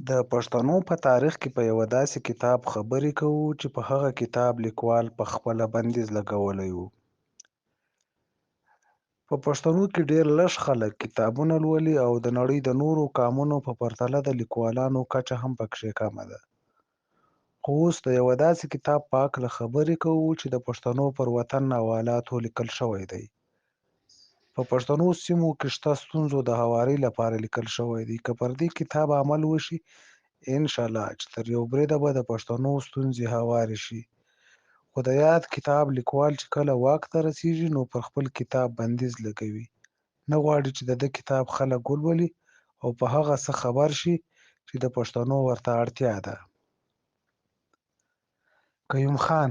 د پښتنو په تاریخ کې په یوه داسې کتاب خبرې کوو چې په هغه کتاب لیکوال په خپله بندیز لګولی و. په پښتنو کې ډېر لږ خلک کتابونه لولي او د نړۍ د نورو قامونو په پرتله د لیکوالانو کچه هم پکې کمه ده. خو اوس د یوه داسې کتاب په هکله خبرې کوو چې د پښتنو پر وطن او حالاتو لیکل شوی دی. په پښتنو سیمو کې شته ستونزو د هواري لپاره لیکل شوی دی. که پر دې کتاب عمل وشي، انشاءالله چې تر یو بریده به د پښتنو ستونزې هوارې شي. خو د یاد کتاب لیکوال چې کله واک ته رسیږي نو پر خپل کتاب بندیز لګوي. نه غواړي چې د ده کتاب خلک ولولي او په هغه څه خبر شي چې د پښتنو ورته اړتیا ده. قیوم خان: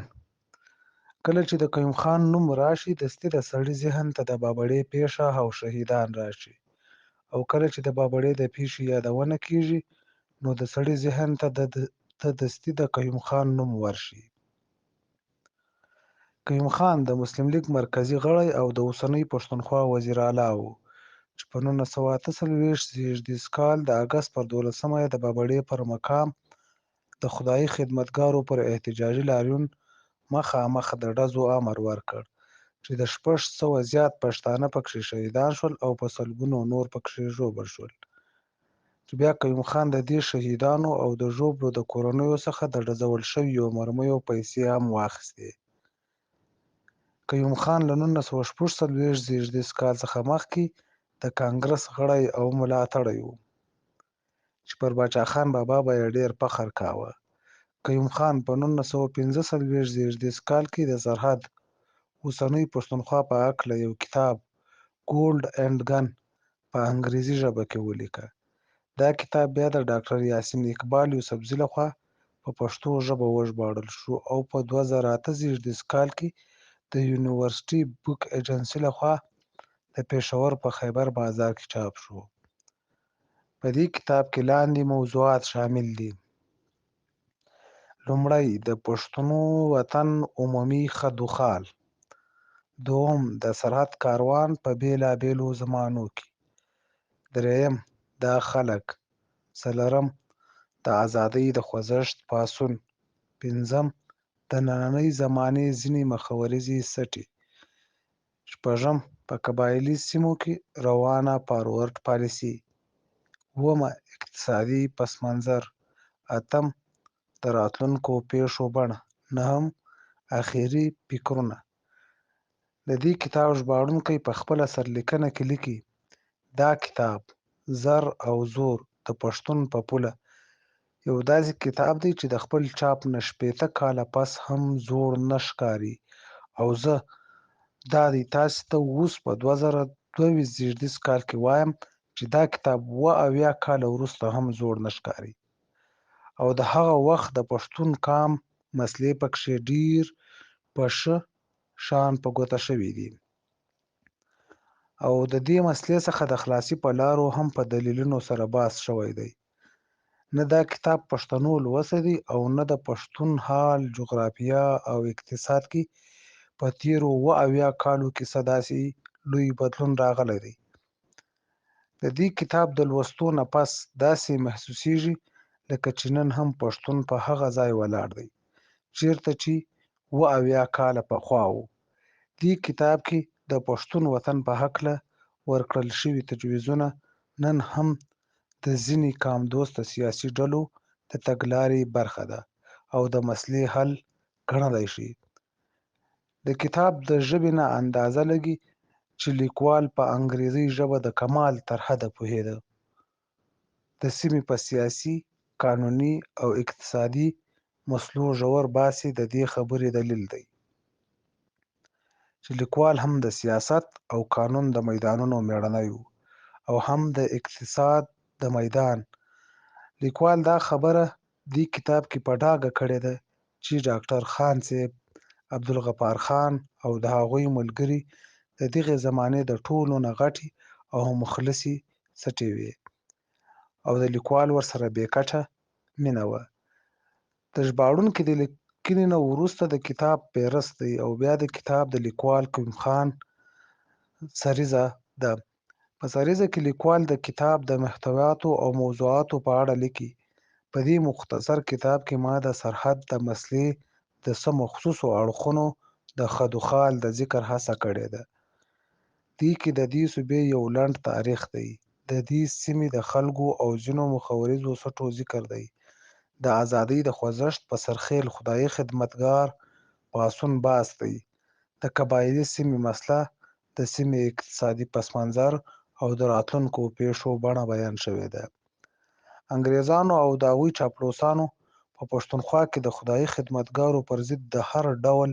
کله چې د قیوم خان نوم راشي دستي د سړي ذهن ته د بابړې پیښه او شهیدان راشي، او کله چې د بابړې د پیښې یادونه کیږي نو د سړي ذهن ته دستي د قیوم خان نوم ورشي. قیوم خان د مسلم لیګ مرکزي غړی او د اوسنۍ پښتونخوا وزیر اعلی و چې په 1948 زېږدیز کال د اګست پر 12مه یې د بابړې پر مقام د خدایي خدمتګارو پر احتجاجي لاریون مخامخ د ډزو امر ورکړ چې د 600 زیات پښتانه پکې شهیدان شول او په سلګونو نور پکې ژوبل شول، چې بیا قیوم خان د دې شهیدانو او د ژوبلو د کورنیو څخه د ډزول شویو مرمیو پیسې هم واخیستې. قیوم خان له 1946 زېږدیز کال څخه مخکې د کانګرس غړی او ملاتړی و چې پر باچا خان بابا به یې ډېر فخر کاوه. قیوم خان په 1945 زېږدیز کال کې د سرحد اوسنۍ پښتونخوا په هکله یو کتاب ګولډ اینډ ګن په انګریزي ژبه کې ولیکه. دا کتاب بیا د ډاکټر یاسین اقبال یوسفزي لخوا په پښتو ژبه وژباړل شو او په 2008 زېږدیز کال کې د یونیورسټي بک ایجنسي لخوا د پېښور په خیبر بازار کې چاپ شو. په دې کتاب کې لاندې موضوعات شامل دي: لومړی، د پښتنو وطن عمومي خد و خال. دوم، د سرحد کاروان په بېلابېلو زمانو کې. درېیم، دا خلک. څلورم، د ازادۍ د خوځښت پاڅون. پنځم، د نننۍ زمانې ځینې مخوریزې څټې. شپږم، په قبایلي سیمو کې روانه فارورډ پالیسي. اوومه، اقتصادي پس منظر. اتم، د راتلونکو پیښو بڼه. نهم، اخري فکرونه. د دې کتاب ژباړونکی په خپله سرلیکنه کې لیکي: دا کتاب زر او زور د پښتون په پوله یو داسې کتاب دی چې د خپل چاپ نه 60 کاله پس هم زوړ نه ښکاري، او زه دا دی تاسې ته اوس په 2022 زېږدیز کال کې وایم چې دا کتاب 70 کاله وروسته هم زوړ نه ښکاري، او د هغه وخت د پښتون قام مسلې پکې ډېر په ښه شان په ګوته شوي دي، او د دې مسلې څخه د خلاصي په لارو هم په دلیلونو سره بحث شوی دی. نه دا کتاب پښتنو لوستی دی او نه د پښتون حال، جغرافیه او اقتصاد کې په تیرو 70 کالو کې څه داسې لوی بدلون راغلی دی. د دې کتاب د لوستو نه پس داسې محسوسیږي لکه چې نن هم پښتون په هغه ځای ولاړ دی چیرته چې 70 کاله پخوا و. دې کتاب کې د پښتون وطن په هکله ورکړل شوي تجویزونه نن هم د ځینې قام دوسته سیاسي ډلو د تګلارې برخه ده او د مسلې حل ګڼلی شي. د کتاب د ژبې نه اندازه لګي چې لیکوال په انګریزي ژبه د کمال تر حده پوهېده. د سیمې په سیاسي، قانوني او اقتصادي مسلو ژور بحث د دې خبرې دلیل دی چې لیکوال هم د سیاست او قانون د میدانونو مېړنی و او هم د اقتصاد د میدان. لیکوال دا خبره دې کتاب کې په ډاګه کړې ده چې ډاکټر خان صاحب، عبدالغفار خان او د هغوی ملګري د دغې زمانې د ټولو نه غټې او مخلصې څټې وې او د لیکوال ورسره بې کچه مینه وه. د ژباړونکي د لیکنې نه وروسته د کتاب فهرست دی او بیا د کتاب د لیکوال قیوم خان سریزه ده. په سریزه کې لیکوال د کتاب د محتویاتو او موضوعاتو په اړه لیکي. په دې مختصر کتاب کې ما د سرحد د مسلې د څه مخصوصو اړخونو د خدوخال د ذکر هڅه کړې ده. دې کې د دې صوبې یو لنډ تاریخ دی، د دې سیمې د خلکو او ځینو مخورزو سټو ذکر دی، د ازادۍ د خوځښت په سرخیل خدایي خدمتګار پاڅون بحث دی، د قبایلي سیمې مسله، د سیمې اقتصادي پس منظر او د راتلونکو پیښو بڼه بیان شوې ده. انګریزانو او د هغوی چاپلوسانو په پښتونخوا کې د خدایي خدمتګارو پر ضد د هر ډول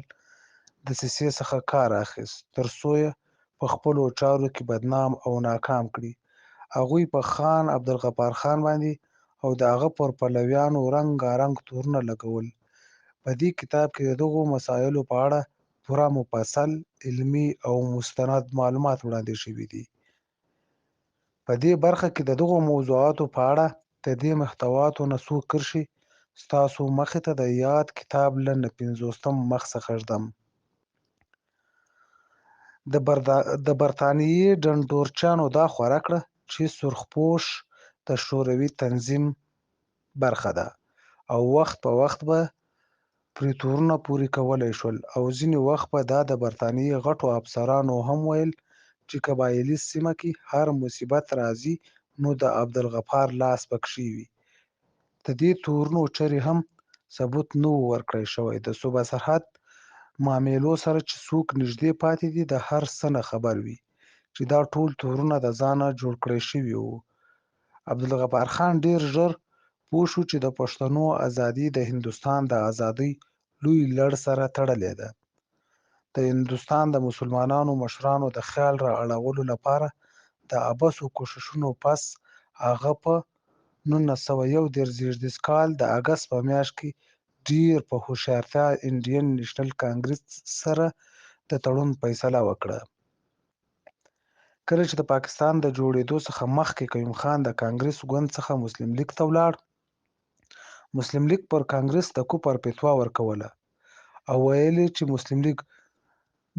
دسیسې څخه کار اخیست تر څو یې په خپلو چارو کې بدنام او ناکام کړي. هغوی په خان عبدالغفار خان باندې او د هغه پر پلویانو رنګارنګ تورونه لګول. په دې کتاب کې د دغو مسایلو په اړه پوره مفصل علمي او مستند معلومات وړاندې شوي دي. په دې برخه کې د دغو موضوعاتو په اړه د دې محتویاتو نه څو کرښې ستاسو مخې ته د یاد کتاب له 50 مخ څخه ږدم. د برطانیې ډنډورچیانو دا خوره کړه چې سرخپوش د شوروي تنظیم برخه ده او وخت په وخت به پرې تورونه پورې کولی شول او ځینې وخت به دا د برطانیې غټو افسرانو هم ویل چې قبایلي سیمه کې هر مصیبت راځي نو د عبدالغفار لاس پکښې وي. د دې تورونو چرې هم ثبوت نه و ورکړی شوی. د صوبه سرحد معاملو سره چې څوک نږدې پاتې دي د هر څه نه خبر وي چې دا ټول تورونه د ځانه جوړ کړي شوي وو. عبدالغفار خان ډېر ژر پوه شو چې د پښتنو ازادي د هندوستان د ازادۍ لوی لړ سره تړلې ده. د هندوستان د مسلمانانو مشرانو د خیال را اړولو لپاره د عبثو کوښښونو پس هغه په 1931 کال د اګست په میاشت کې ډېر په هوښیارتیا انډین نیشنل کانګرس سره د تړون فیصله وکړه. کله چې د پاکستان د جوړېدو څخه مخکې قیوم خان د کانګرس ګوند څخه مسلم لیګ ته ولاړ، مسلم لیګ پر کانګرس د کفر فتوا ورکوله او ویل چې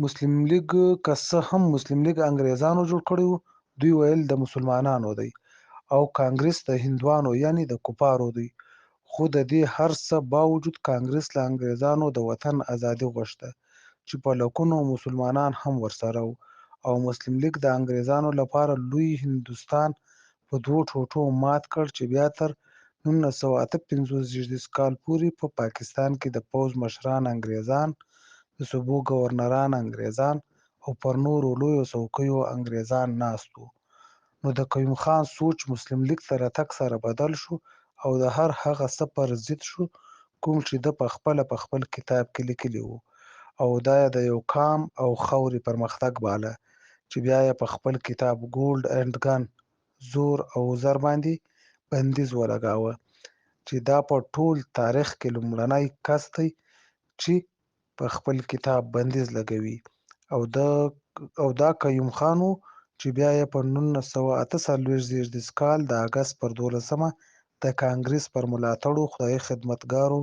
مسلم لیګ که څه هم مسلم لیګ انګریزانو جوړ کړی و، دوی ویل د مسلمانانو دی او کانګرس د هندوانو یعنې د کفارو دی. خو د دې هر څه باوجود کانګرس له انګریزانو د وطن ازادي غوښته چې په لکونو مسلمانان هم ورسره وو او مسلم لیګ د انګریزانو لپاره لوی هندوستان په 2 ټوټو مات کړ چې بیا تر 1958 کال پورې په پاکستان کې د پوځ مشران انګریزان، د صوبو ګورنران انګریزان او پر نورو لویو څوکیو انګریزان ناست وو. نو د قیوم خان سوچ مسلم لیګ ته راتګ سره بدل شو او د هر هغه څه پر ضد شو کوم چې ده پخپله په خپل کتاب کې لیکلي وو او دا یې د یو کام او خوري پرمختګ باله چې بیا یې په خپل کتاب ګولډ اینډ ګن زور او زر باندې بندیز ولګاوه چې دا په ټول تاریخ کې لومړنی کس دی چې په خپل کتاب بندیز لګوي او دا قیوم خان و چې بیا یې په 1948 کال د اګست پر 12مه د کانګرس پر ملاتړو خدایي خدمتګارو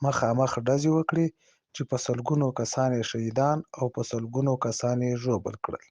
مخامخ ډزې وکړې چې په سلګونو کسان یې شهیدان او په سلګونو کسان یې ژوبل کړل.